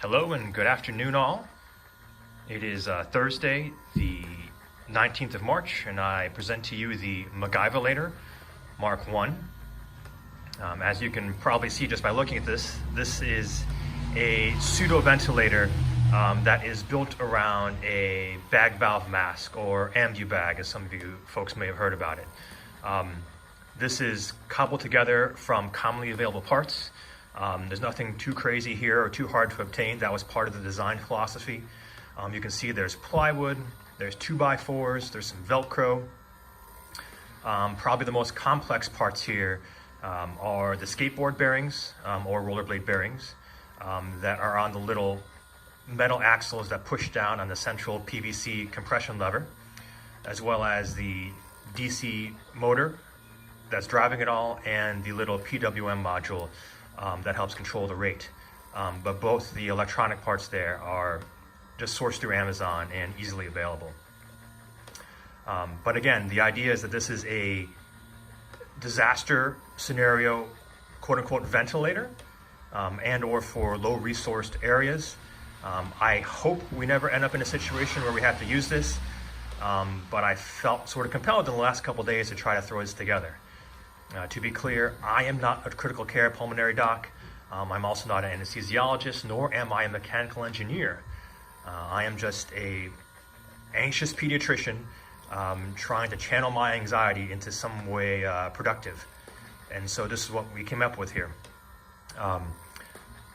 Hello and good afternoon all. It is Thursday, the 19th of March, and I present to you the MacGyverlator Mark 1. As you can probably see just by looking at this, this is a pseudo ventilator that is built around a bag valve mask, or ambu bag, as some of you folks may have heard about it. This is cobbled together from commonly available parts. There's nothing too crazy here or too hard to obtain. That was part of the design philosophy. You can see there's plywood, there's 2x4s, there's some Velcro. Probably the most complex parts here are the skateboard bearings or rollerblade bearings that are on the little metal axles that push down on the central PVC compression lever, as well as the DC motor that's driving it all, and the little PWM module that helps control the rate. But both the electronic parts there are just sourced through Amazon and easily available. But again, the idea is that this is a disaster scenario, quote unquote, ventilator, and or for low resourced areas. I hope we never end up in a situation where we have to use this, but I felt sort of compelled in the last couple of days to try to throw this together. To be clear, I am not a critical care pulmonary doc. I'm also not an anesthesiologist, nor am I a mechanical engineer. I am just a anxious pediatrician trying to channel my anxiety into some way productive. And so this is what we came up with here.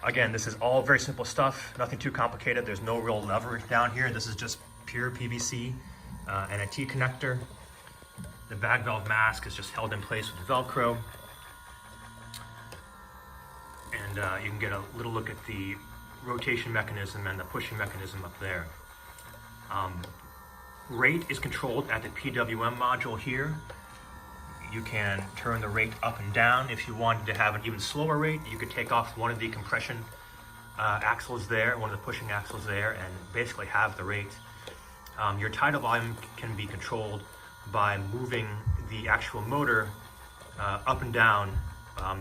Again, this is all very simple stuff, nothing too complicated. There's no real leverage down here. This is just pure PVC and a T connector. The bag valve mask is just held in place with Velcro. And you can get a little look at the rotation mechanism and the pushing mechanism up there. Rate is controlled at the PWM module here. You can turn the rate up and down. If you wanted to have an even slower rate, you could take off one of the compression axles there, one of the pushing axles there, and basically have the rate. Your tidal volume can be controlled by moving the actual motor up and down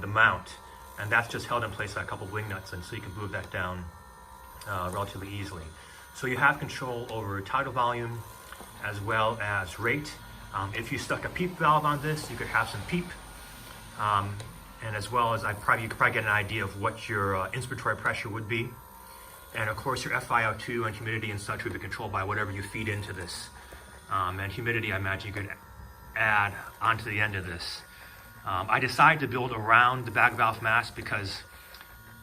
the mount, and that's just held in place by a couple of wing nuts, and so you can move that down relatively easily. So you have control over tidal volume as well as rate. If you stuck a PEEP valve on this, you could have some PEEP, and as well as you could probably get an idea of what your inspiratory pressure would be. And of course your FiO2 and humidity and such would be controlled by whatever you feed into this. And humidity, I imagine you could add onto the end of this. I decided to build around the bag valve mask because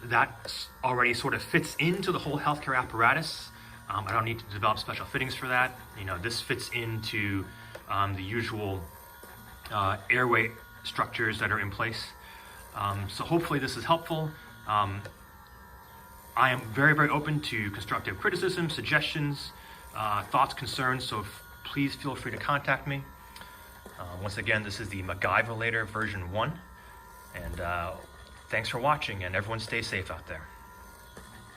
that already sort of fits into the whole healthcare apparatus. I don't need to develop special fittings for that. You know, this fits into the usual airway structures that are in place. So hopefully this is helpful. I am very, very open to constructive criticism, suggestions, thoughts, concerns, so please feel free to contact me. Once again, this is the MacGyverlator version 1, and thanks for watching, and everyone stay safe out there.